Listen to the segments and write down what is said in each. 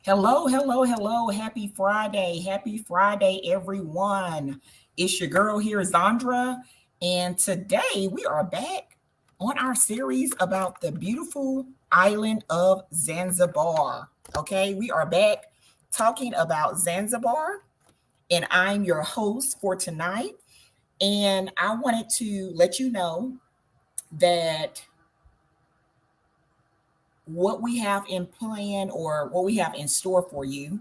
Hello, hello, hello. Happy Friday. Happy Friday, everyone. It's your girl here, Zandra. And today we are back on our series about the beautiful island of Zanzibar. Okay, we are back talking about Zanzibar, and I'm your host for tonight. And I wanted to let you know that what we have in plan or what we have in store for you.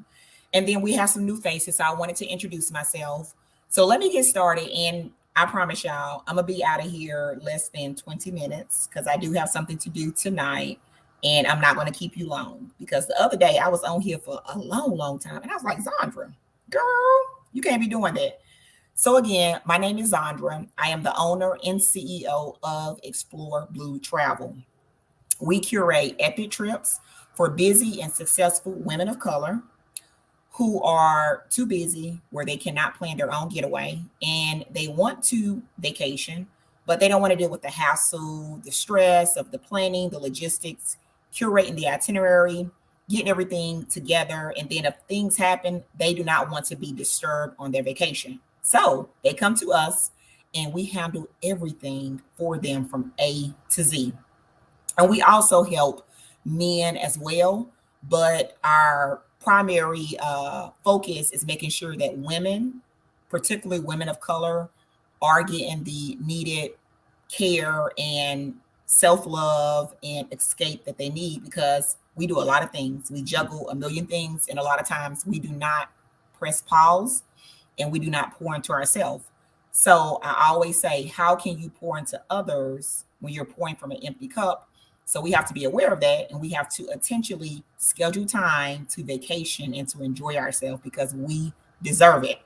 And then we have some new faces. So I wanted to introduce myself. So let me get started. And I promise y'all, I'm going to be out of here less than 20 minutes because I do have something to do tonight. And I'm not going to keep you long because the other day I was on here for a long, long time. And I was like, Zandra, girl, you can't be doing that. So again, my name is Zandra. I am the owner and CEO of Explore Blue Travel. We curate epic trips for busy and successful women of color who are too busy where they cannot plan their own getaway and they want to vacation, but they don't want to deal with the hassle, the stress of the planning, the logistics, curating the itinerary, getting everything together. And then if things happen, they do not want to be disturbed on their vacation. So they come to us and we handle everything for them from A to Z. And we also help men as well, but our primary focus is making sure that women, particularly women of color, are getting the needed care and self-love and escape that they need because we do a lot of things. We juggle a million things, and a lot of times we do not press pause and we do not pour into ourselves. So I always say, how can you pour into others when you're pouring from an empty cup? So we have to be aware of that, and we have to intentionally schedule time to vacation and to enjoy ourselves because we deserve it.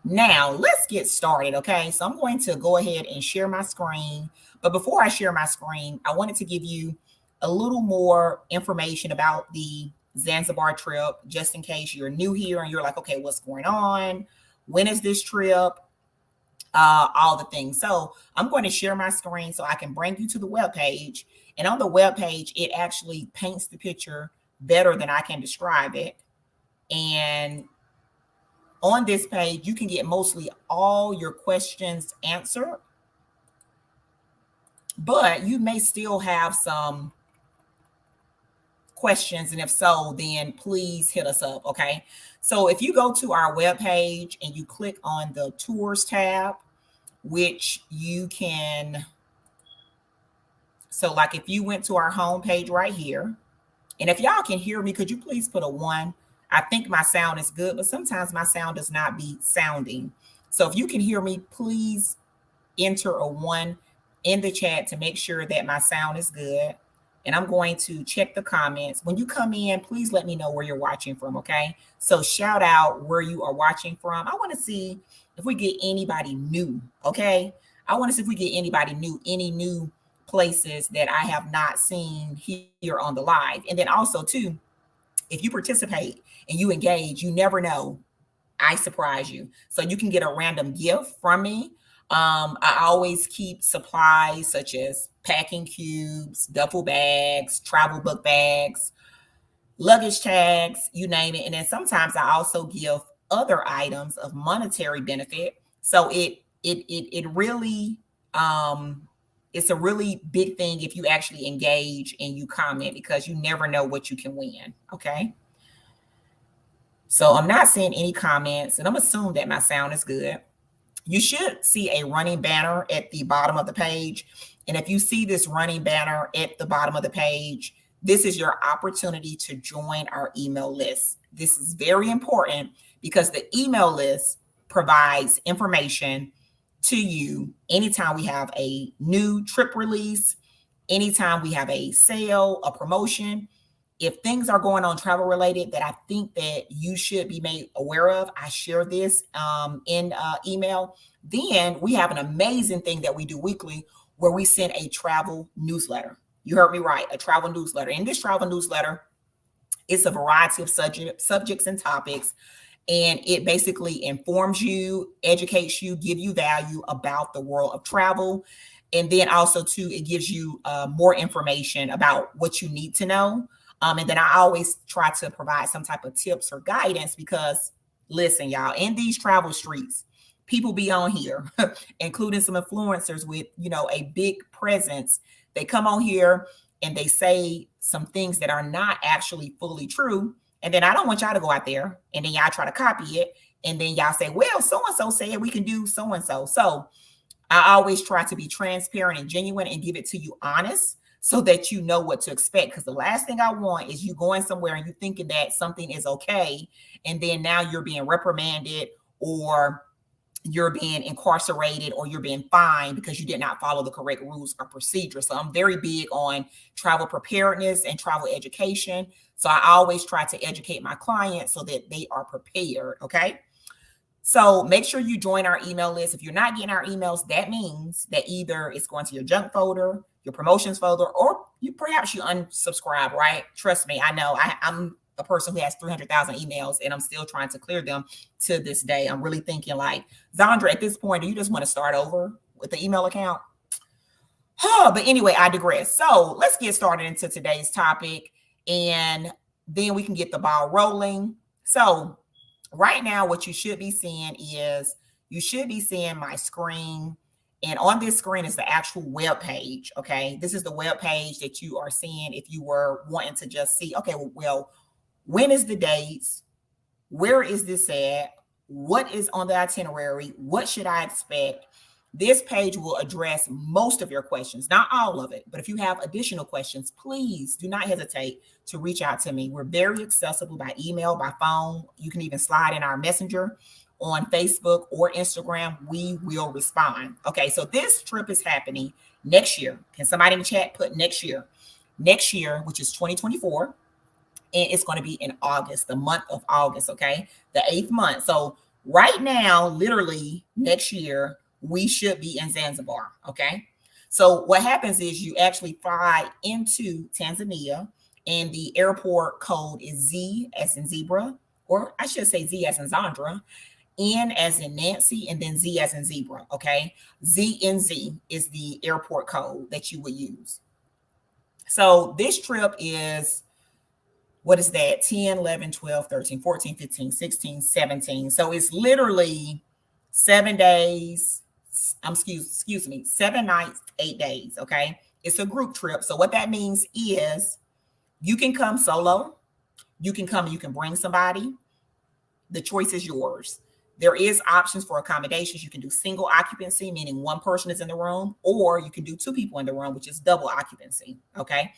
Now, let's get started, okay? So I'm going to go ahead and share my screen. But before I share my screen, I wanted to give you a little more information about the Zanzibar trip, just in case you're new here and you're like, okay, what's going on? When is this trip? All the things. So I'm going to share my screen so I can bring you to the web page. And on the web page, it actually paints the picture better than I can describe it. And on this page, you can get mostly all your questions answered, but you may still have some questions. And if so, then please hit us up. Okay. So if you go to our webpage and you click on the tours tab, which you can, so like if you went to our homepage right here, and if y'all can hear me, could you please put a one? I think my sound is good, but sometimes my sound does not be sounding. So if you can hear me, please enter a one in the chat to make sure that my sound is good. And I'm going to check the comments. When you come in, please let me know where you're watching from, okay? So shout out where you are watching from. I want to see if we get anybody new, okay? I want to see if we get anybody new, any new places that I have not seen here on the live. And then also, too, if you participate and you engage, you never know, I surprise you. So you can get a random gift from me. I always keep supplies such as packing cubes, duffel bags, travel book bags, luggage tags, you name it. And then sometimes I also give other items of monetary benefit. So it really it's a really big thing if you actually engage and you comment because you never know what you can win. Okay. So I'm not seeing any comments, and I'm assuming that my sound is good. You should see a running banner at the bottom of the page. And if you see this running banner at the bottom of the page, this is your opportunity to join our email list. This is very important because the email list provides information to you anytime we have a new trip release, anytime we have a sale, a promotion. If things are going on travel related that I think that you should be made aware of, I share this in email. Then we have an amazing thing that we do weekly where we send a travel newsletter. You heard me right, a travel newsletter. In this travel newsletter, it's a variety of subjects and topics, and it basically informs you, educates you, give you value about the world of travel. And then also, too, it gives you more information about what you need to know And then I always try to provide some type of tips or guidance because listen, y'all, in these travel streets, people be on here, including some influencers with, a big presence. They come on here and they say some things that are not actually fully true. And then I don't want y'all to go out there and then y'all try to copy it. And then y'all say, well, so and so said we can do so and so. So I always try to be transparent and genuine and give it to you honest so that you know what to expect. Because the last thing I want is you going somewhere and you thinking that something is okay. And then now you're being reprimanded or you're being incarcerated or you're being fined because you did not follow the correct rules or procedures. So I'm very big on travel preparedness and travel education. So I always try to educate my clients so that they are prepared. Okay. So make sure you join our email list. If you're not getting our emails, that means that either it's going to your junk folder, your promotions folder, or perhaps you unsubscribe, right? Trust me, I know I'm a person who has 300,000 emails and I'm still trying to clear them to this day. I'm really thinking like, Zandra, at this point, do you just want to start over with the email account? But anyway, I digress. So let's get started into today's topic and then we can get the ball rolling. So right now, what you should be seeing is you should be seeing my screen. And on this screen is the actual web page. Okay. This is the web page that you are seeing if you were wanting to just see, okay, well, when is the dates? Where is this at? What is on the itinerary? What should I expect? This page will address most of your questions, not all of it. But if you have additional questions, please do not hesitate to reach out to me. We're very accessible by email, by phone. You can even slide in our messenger on Facebook or Instagram. We will respond. Okay, so this trip is happening next year. Can somebody in the chat put next year? Next year, which is 2024. And it's going to be in August, the month of August, okay? The 8th month. So right now, literally next year, we should be in Zanzibar, okay? So what happens is you actually fly into Tanzania and the airport code is Z as in zebra, or I should say Z as in Zandra, N as in Nancy, and then Z as in zebra, okay? ZNZ is the airport code that you would use. So this trip is, what is that? 10, 11, 12, 13, 14, 15, 16, 17. So it's literally 7 days, excuse me, 7 nights, 8 days. Okay. It's a group trip. So what that means is you can come solo. You can come and you can bring somebody. The choice is yours. There is options for accommodations. You can do single occupancy, meaning one person is in the room, or you can do 2 people in the room, which is double occupancy. Okay.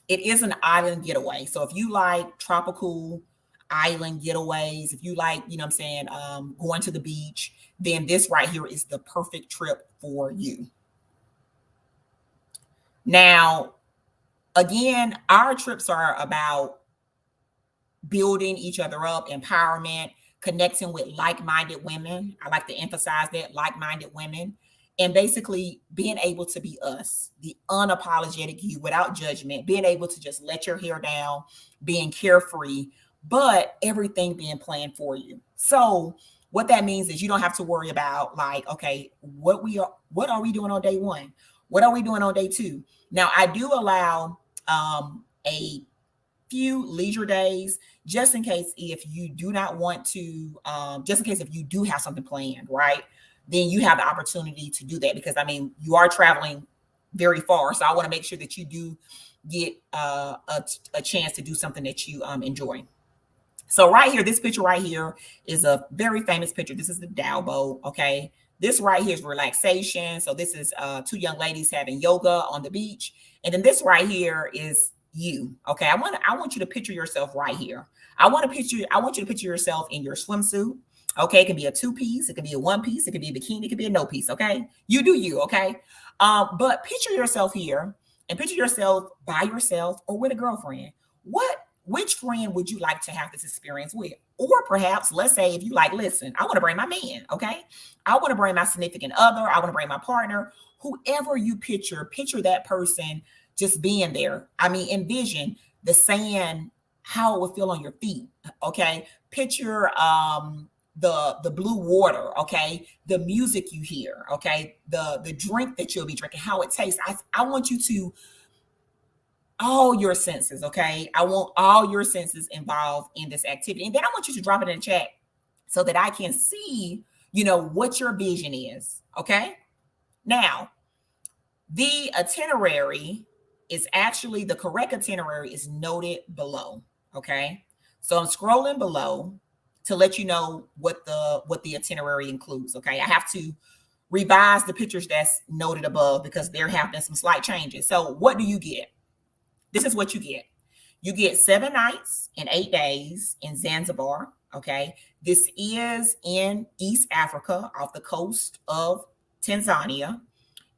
It is an island getaway. So if you like tropical island getaways, if you like, going to the beach, then this right here is the perfect trip for you. Now, again, our trips are about building each other up, empowerment, connecting with like-minded women. I like to emphasize that, like-minded women. And basically being able to be us, the unapologetic you without judgment, being able to just let your hair down, being carefree, but everything being planned for you. So what that means is you don't have to worry about like, okay, what are we doing on day 1? What are we doing on day 2? Now I do allow a few leisure days, just in case if you do not want to, just in case if you do have something planned, right? Then you have the opportunity to do that because you are traveling very far. So I want to make sure that you do get a chance to do something that you enjoy. So right here, this picture right here is a very famous picture. This is the Dow boat. Okay. This right here is relaxation. So this is 2 young ladies having yoga on the beach. And then this right here is you. Okay. I want you to picture yourself right here. I want you to picture yourself in your swimsuit. Okay, it can be a 2-piece, it can be a 1-piece, it can be a bikini, it can be a no piece. Okay, you do you. Okay, but picture yourself here and picture yourself by yourself or with a girlfriend. Which friend would you like to have this experience with? Or perhaps, let's say, if you like, listen, I want to bring my man. Okay, I want to bring my significant other. I want to bring my partner. Whoever you picture that person just being there. Envision the sand, how it would feel on your feet. Okay, picture the blue water, okay, the music you hear, okay, the drink that you'll be drinking, how it tastes. I want you to all your senses, okay? I want all your senses involved in this activity. And then I want you to drop it in the chat so that I can see, what your vision is, okay? Now, the itinerary is actually, the correct itinerary is noted below, okay? So I'm scrolling below to let you know what the itinerary includes, okay? I have to revise the pictures that's noted above because there have been some slight changes. So what do you get? This is what you get. You get 7 nights and 8 days in Zanzibar, okay? This is in East Africa off the coast of Tanzania.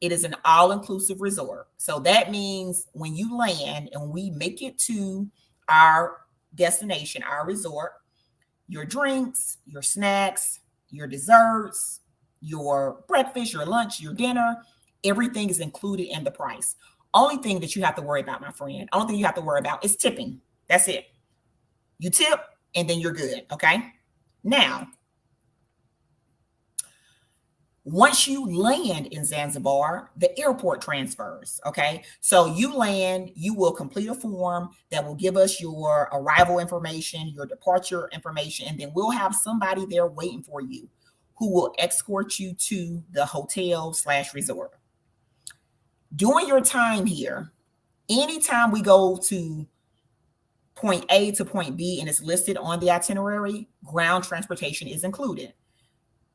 It is an all-inclusive resort. So that means when you land and we make it to our destination, our resort, your drinks, your snacks, your desserts, your breakfast, your lunch, your dinner, everything is included in the price. Only thing that you have to worry about, my friend, only thing you have to worry about is tipping. That's it. You tip and then you're good, okay? Now, once you land in Zanzibar, the airport transfers, okay? So you land, you will complete a form that will give us your arrival information, your departure information, and then we'll have somebody there waiting for you who will escort you to the hotel/resort. During your time here, anytime we go to point A to point B and it's listed on the itinerary, ground transportation is included.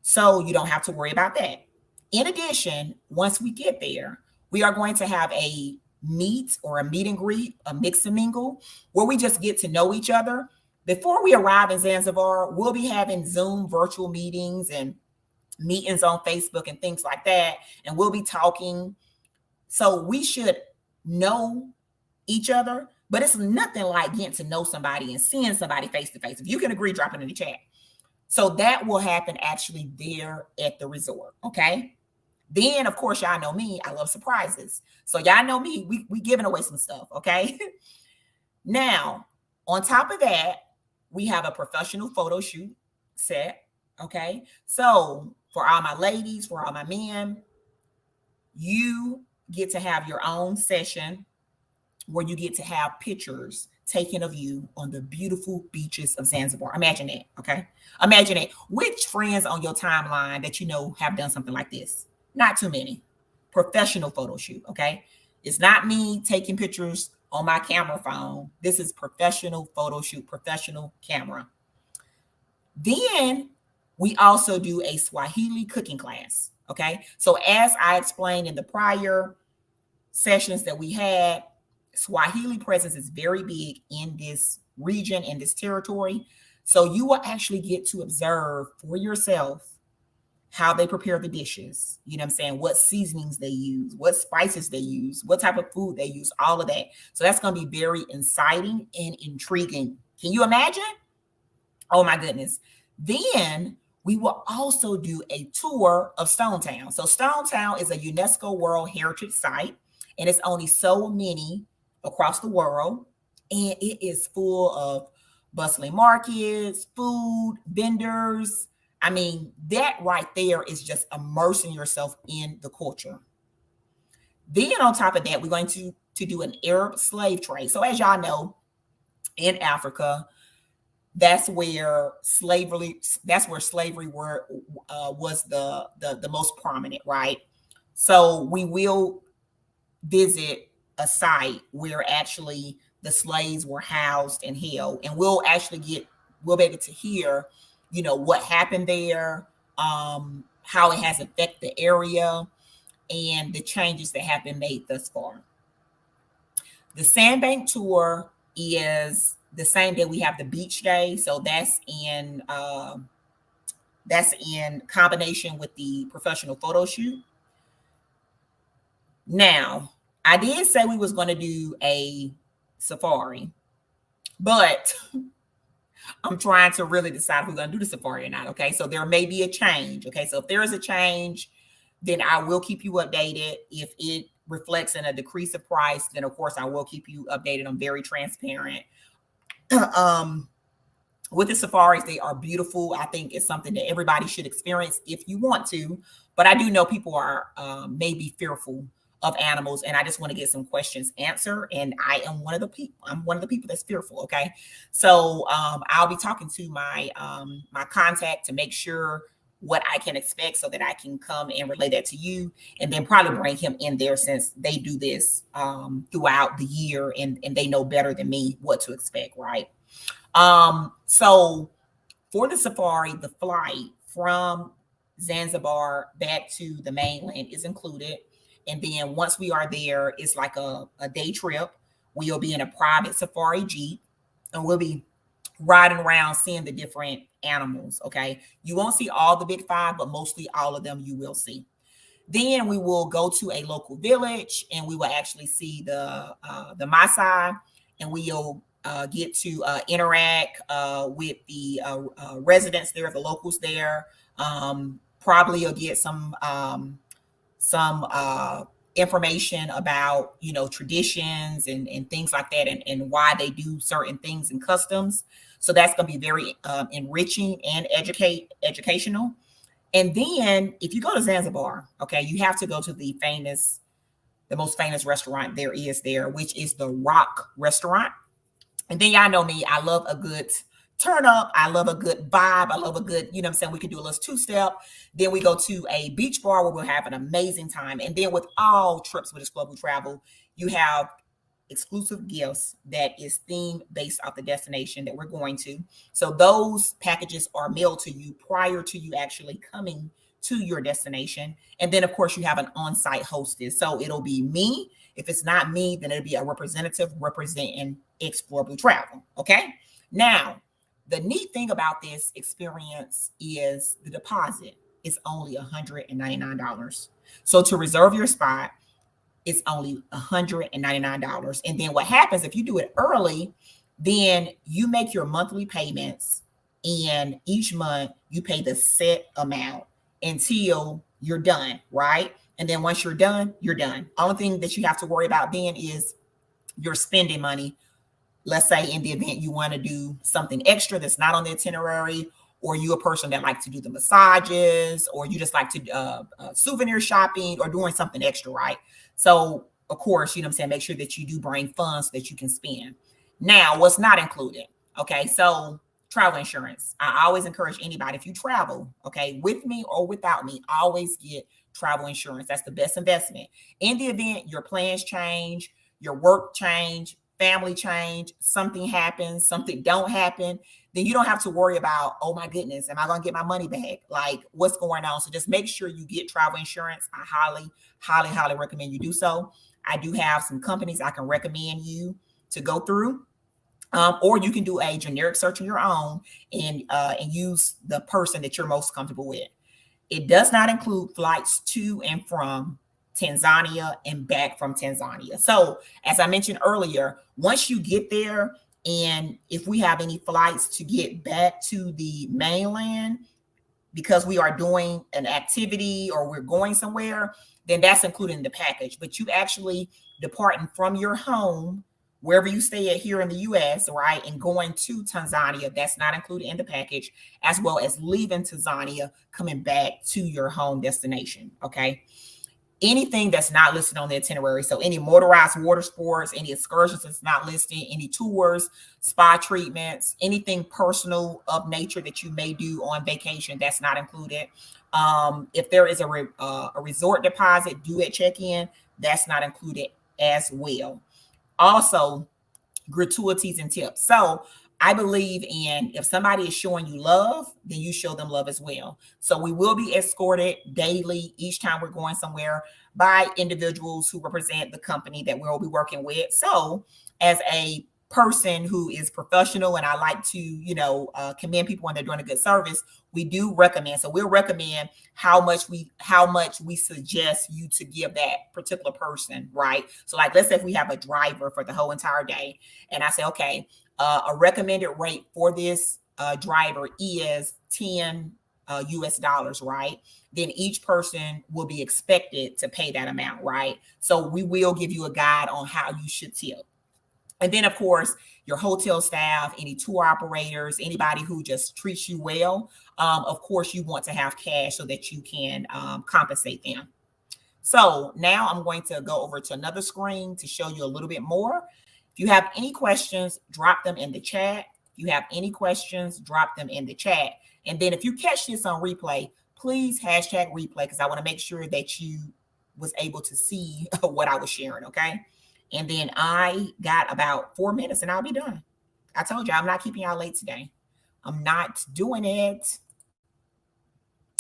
So you don't have to worry about that. In addition, once we get there, we are going to have a meet or a meet and greet, a mix and mingle, where we just get to know each other. Before we arrive in Zanzibar, we'll be having Zoom virtual meetings and meetings on Facebook and things like that. And we'll be talking. So we should know each other, but it's nothing like getting to know somebody and seeing somebody face to face. If you can agree, drop it in the chat. So that will happen actually there at the resort, okay? Then, of course, y'all know me. I love surprises. So y'all know me. We giving away some stuff, okay? Now, on top of that, we have a professional photo shoot set, okay? So for all my ladies, for all my men, you get to have your own session where you get to have pictures taken of you on the beautiful beaches of Zanzibar. Imagine that, okay? Imagine that. Which friends on your timeline that you know have done something like this? Not too many. Professional photo shoot, okay? It's not me taking pictures on my camera phone. This is professional photo shoot, professional camera. Then we also do a Swahili cooking class, okay? So as I explained in the prior sessions that we had, Swahili presence is very big in this region, in this territory. So you will actually get to observe for yourself how they prepare the dishes. You know what I'm saying? What seasonings they use, what spices they use, what type of food they use, all of that. So that's going to be very exciting and intriguing. Can you imagine? Oh my goodness. Then we will also do a tour of Stone Town. So Stone Town is a UNESCO World Heritage Site, and it's only so many across the world. And it is full of bustling markets, food, vendors. I mean, that right there is just immersing yourself in the culture. Then on top of that, we're going to do an Arab slave trade. So as y'all know, in Africa, that's where slavery was the most prominent, right? So we will visit a site where actually the slaves were housed and held, and we'll be able to hear, what happened there, how it has affected the area, and the changes that have been made thus far. The Sandbank tour is the same day we have the beach day, so that's in combination with the professional photo shoot. Now, I did say we was going to do a safari, but I'm trying to really decide if we're going to do the safari or not. Okay, so there may be a change. Okay, so if there is a change, then I will keep you updated. If it reflects in a decrease of price, then of course I will keep you updated. I'm very transparent. With the safaris, they are beautiful. I think it's something that everybody should experience if you want to, but I do know people are maybe fearful of animals, and I just want to get some questions answered. And I am one of the people. I'm one of the people that's fearful. Okay, so I'll be talking to my contact to make sure what I can expect so that I can come and relay that to you, and then probably bring him in there since they do this throughout the year, and they know better than me what to expect, right? So for the safari, the flight from Zanzibar back to the mainland is included. And then once we are there, it's like a day trip. We'll be in a private safari jeep, and we'll be riding around seeing the different animals. Okay. You won't see all the big five, but mostly all of them you will see. Then we will go to a local village, and we will actually see the Maasai, and we'll get to interact with the residents there, the locals there. Probably you'll get some information about, you know, traditions and things like that, and why they do certain things and customs. So that's going to be very enriching and educational. And then if you go to Zanzibar, okay, you have to go to the most famous restaurant there is there, which is the Rock Restaurant. And then y'all know me, I love a good turn up. I love a good vibe. I love a good, you know what I'm saying? We could do a little two-step. Then we go to a beach bar where we'll have an amazing time. And then with all trips with this global travel, you have exclusive gifts that is themed based off the destination that we're going to. So those packages are mailed to you prior to you actually coming to your destination. And then of course you have an on-site hostess. So it'll be me. If it's not me, then it'll be a representative representing Explore Blue Travel. Okay. Now, the neat thing about this experience is the deposit is only $199. So to reserve your spot, it's only $199. And then what happens if you do it early, then you make your monthly payments, and each month you pay the set amount until you're done, right? And then once you're done, you're done. Only thing that you have to worry about then is your spending money. Let's say in the event you want to do something extra that's not on the itinerary, or you a person that likes to do the massages, or you just like to souvenir shopping or doing something extra, right? So of course, you know what I'm saying, make sure that you do bring funds so that you can spend. Now, what's not included? Okay, so travel insurance. I always encourage anybody, if you travel, okay, with me or without me, always get travel insurance. That's the best investment. In the event your plans change, your work change, family change, something happens, something don't happen, then you don't have to worry about, oh my goodness, am I going to get my money back? Like, what's going on? So just make sure you get travel insurance. I highly recommend you do so. I do have some companies I can recommend you to go through. Or you can do a generic search on your own and use the person that you're most comfortable with. It does not include flights to and from Tanzania and back from Tanzania. So as I mentioned earlier, once you get there, and if we have any flights to get back to the mainland because we are doing an activity or we're going somewhere, then that's included in the package. But you actually departing from your home, wherever you stay at here in the US, right, and going to Tanzania, that's not included in the package, as well as leaving Tanzania, coming back to your home destination, okay? Anything that's not listed on the itinerary, so any motorized water sports, any excursions that's not listed, any tours, spa treatments, anything personal of nature that you may do on vacation, that's not included. If there is a resort deposit due at check-in, that's not included as well. Also, gratuities and tips. So I believe in, if somebody is showing you love, then you show them love as well. So we will be escorted daily each time we're going somewhere by individuals who represent the company that we'll be working with. So as a person who is professional, and I like to, you know, commend people when they're doing a good service, we do recommend. So we'll recommend how much we suggest you to give that particular person, right? So like, let's say if we have a driver for the whole entire day, and I say, okay, a recommended rate for this driver is 10 US dollars, right? Then each person will be expected to pay that amount, right? So we will give you a guide on how you should tip. And then, of course, your hotel staff, any tour operators, anybody who just treats you well, of course, you want to have cash so that you can compensate them. So now I'm going to go over to another screen to show you a little bit more. If you have any questions, drop them in the chat. If you have any questions, drop them in the chat. And then if you catch this on replay, please hashtag replay because I want to make sure that you was able to see what I was sharing, okay? And then I got about 4 minutes and I'll be done. I told you I'm not keeping y'all late today. I'm not doing it.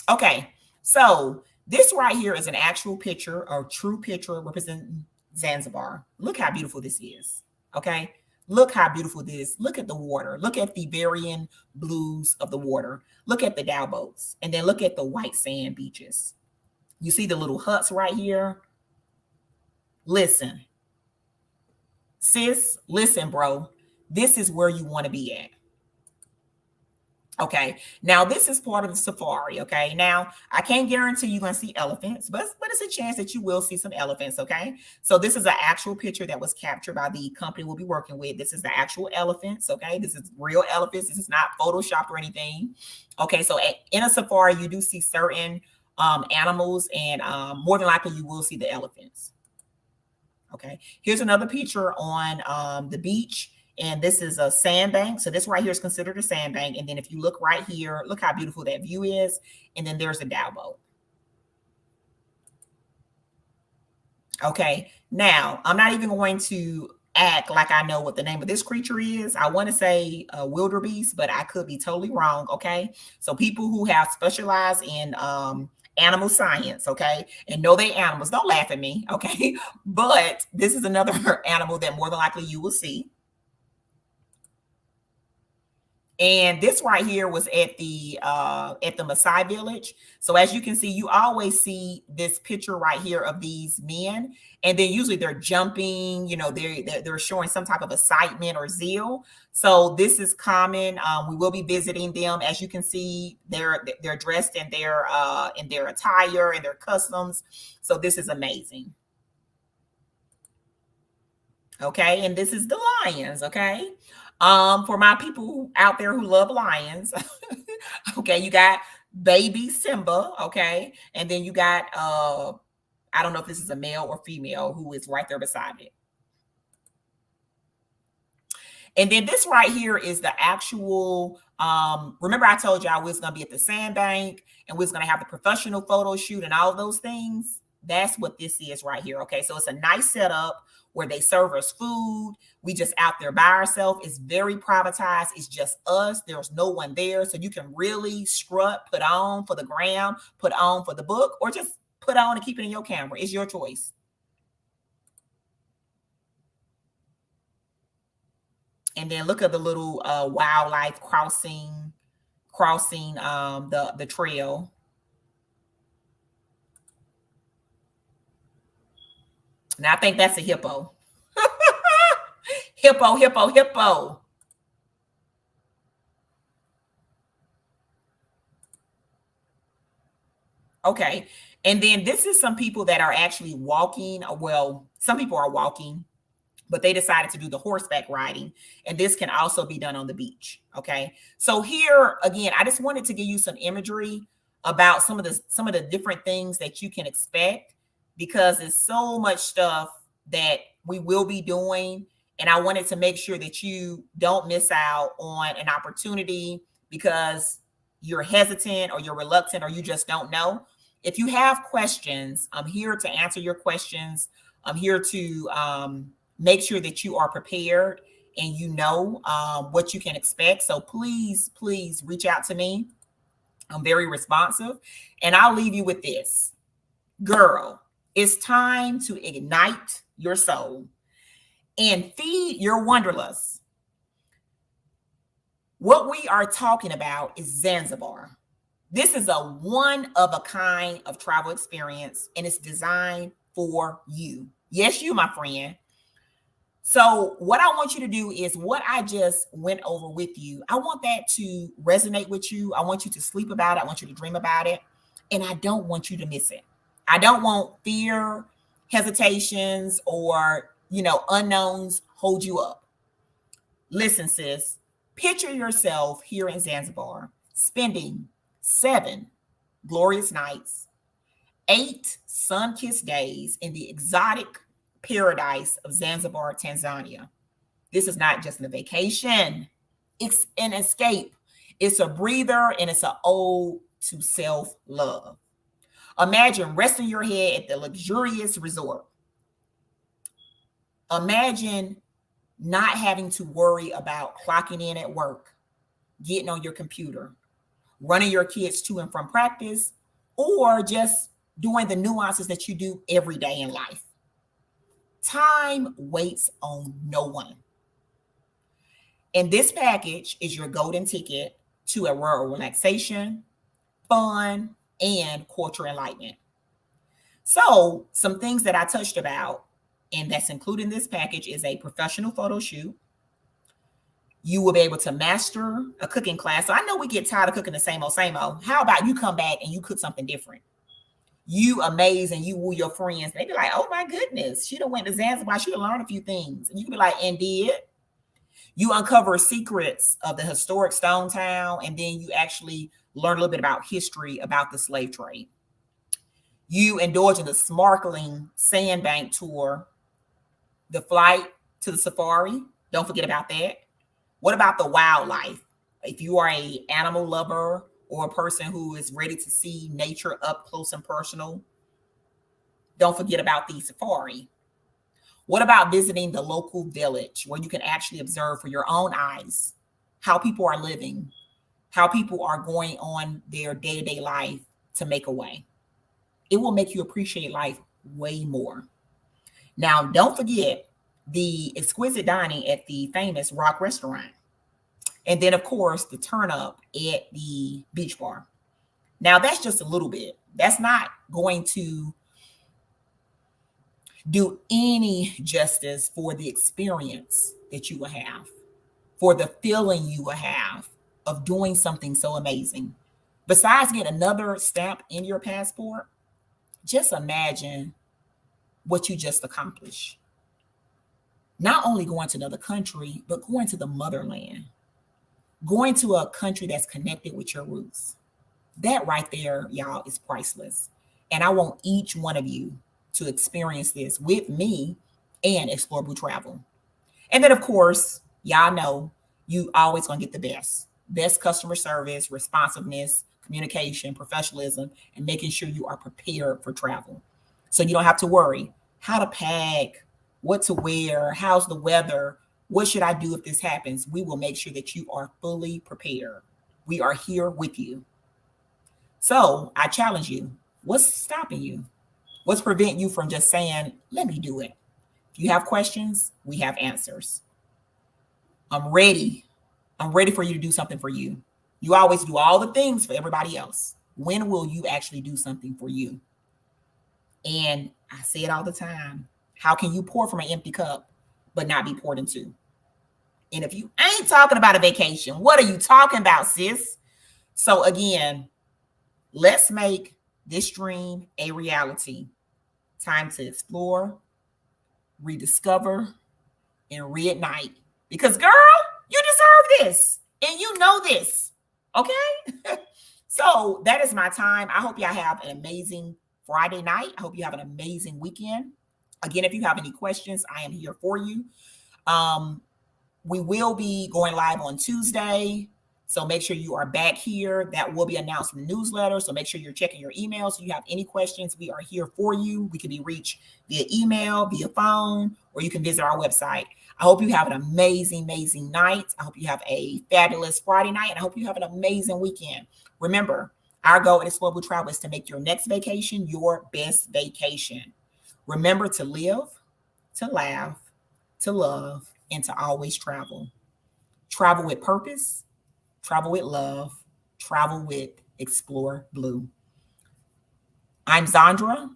Okay, so this right here is an actual picture, a true picture representing Zanzibar. Look how beautiful this is. Okay, look how beautiful this is. Look at the water. Look at the varying blues of the water. Look at the dhow boats, and then look at the white sand beaches. You see the little huts right here. Listen, sis, listen, bro. This is where you want to be at. Okay, now this is part of the safari. Okay, now I can't guarantee you're going to see elephants, but it's a chance that you will see some elephants. Okay, so this is an actual picture that was captured by the company we'll be working with. This is the actual elephants. Okay, this is real elephants. This is not photoshopped or anything. Okay, so in a safari, you do see certain animals, and more than likely you will see the elephants. Okay, here's another picture on the beach. And this is a sandbank. So this right here is considered a sandbank. And then if you look right here, look how beautiful that view is. And then there's a dhow boat. Okay, now I'm not even going to act like I know what the name of this creature is. I want to say wildebeest, but I could be totally wrong. Okay, so people who have specialized in animal science, okay, and know they animals, don't laugh at me, okay, but this is another animal that more than likely you will see. And this right here was at the Maasai village. So as you can see, you always see this picture right here of these men, and then usually they're jumping. You know, they're showing some type of excitement or zeal. So this is common. We will be visiting them. As you can see, they're dressed in their attire and their customs. So this is amazing. Okay, and this is the lions. Okay. For my people out there who love lions, okay, you got baby Simba, okay, and then you got I don't know if this is a male or female who is right there beside it. And then this right here is the actual remember I told you I was going to be at the sandbank and we was going to have the professional photo shoot and all those things. That's what this is right here. Okay, so it's a nice setup where they serve us food. We just out there by ourselves. It's very privatized. It's just us. There's no one there. So you can really strut, put on for the gram, put on for the book, or just put on and keep it in your camera. It's your choice. And then look at the little wildlife crossing the trail. Now I think that's a hippo. Hippo. Okay. And then this is some people that are actually walking. Well, some people are walking, but they decided to do the horseback riding. And this can also be done on the beach. Okay. So here again, I just wanted to give you some imagery about some of the different things that you can expect, because there's so much stuff that we will be doing. And I wanted to make sure that you don't miss out on an opportunity because you're hesitant or you're reluctant or you just don't know. If you have questions, I'm here to answer your questions. I'm here to make sure that you are prepared and you know what you can expect. So please reach out to me. I'm very responsive. And I'll leave you with this. Girl, it's time to ignite your soul and feed your wanderlust. What we are talking about is Zanzibar. This is a one of a kind of travel experience, and it's designed for you. Yes, you, my friend. So what I want you to do is what I just went over with you. I want that to resonate with you. I want you to sleep about it. I want you to dream about it. And I don't want you to miss it. I don't want fear, hesitations, or, unknowns hold you up. Listen, sis, picture yourself here in Zanzibar spending 7 glorious nights 8 sun-kissed days in the exotic paradise of Zanzibar, Tanzania. This is not just a vacation, it's an escape. It's a breather and it's an ode to self-love. Imagine resting your head at the luxurious resort. Imagine not having to worry about clocking in at work, getting on your computer, running your kids to and from practice, or just doing the nuances that you do every day in life. Time waits on no one. And this package is your golden ticket to a world of relaxation, fun, and cultural enlightenment. So, some things that I touched about, and that's included in this package, is a professional photo shoot. You will be able to master a cooking class. So I know we get tired of cooking the same old. How about you come back and you cook something different? You amaze and you woo your friends. They be like, oh my goodness, she done went to Zanzibar. She done learned a few things. And you can be like, and did. You uncover secrets of the historic stone town, and then you actually learn a little bit about history about the slave trade. You indulge in the snorkeling sandbank tour, the flight to the safari. Don't forget about that. What about the wildlife? If you are an animal lover or a person who is ready to see nature up close and personal, don't forget about the safari. What about visiting the local village where you can actually observe for your own eyes how people are living, how people are going on their day-to-day life to make a way? It will make you appreciate life way more. Now, don't forget the exquisite dining at the famous Rock Restaurant. And then, of course, the turn up at the beach bar. Now, that's just a little bit. That's not going to do any justice for the experience that you will have, for the feeling you will have of doing something so amazing. Besides getting another stamp in your passport, just imagine what you just accomplished. Not only going to another country, but going to the motherland, going to a country that's connected with your roots. That right there, y'all, is priceless. And I want each one of you to experience this with me and Explore Blue Travel. And then, of course, y'all know you always gonna get the best customer service, responsiveness, communication, professionalism, and making sure you are prepared for travel. So you don't have to worry how to pack, what to wear, how's the weather, what should I do if this happens? We will make sure that you are fully prepared. We are here with you. So I challenge you, what's stopping you? What's preventing you from just saying, let me do it? If you have questions, we have answers. I'm ready. I'm ready for you to do something for you. You always do all the things for everybody else. When will you actually do something for you? And I say it all the time. How can you pour from an empty cup, but not be poured into? And if you ain't talking about a vacation, what are you talking about, sis? So again, let's make this dream a reality. Time to explore, rediscover, and reignite. Because girl, you deserve this. And you know this. Okay? So that is my time. I hope y'all have an amazing Friday night. I hope you have an amazing weekend. Again, if you have any questions, I am here for you. We will be going live on Tuesday. So make sure you are back here. That will be announced in the newsletter. So make sure you're checking your emails. If you have any questions, we are here for you. We can be reached via email, via phone, or you can visit our website. I hope you have an amazing, amazing night. I hope you have a fabulous Friday night, and I hope you have an amazing weekend. Remember, our goal at Explore Blue Travel is to make your next vacation your best vacation. Remember to live, to laugh, to love, and to always travel. Travel with purpose, travel with love, travel with Explore Blue. I'm Zandra,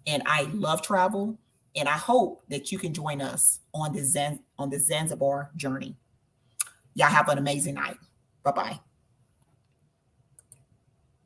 and I love travel, and I hope that you can join us on the Zanzibar journey. Y'all have an amazing night. Bye-bye.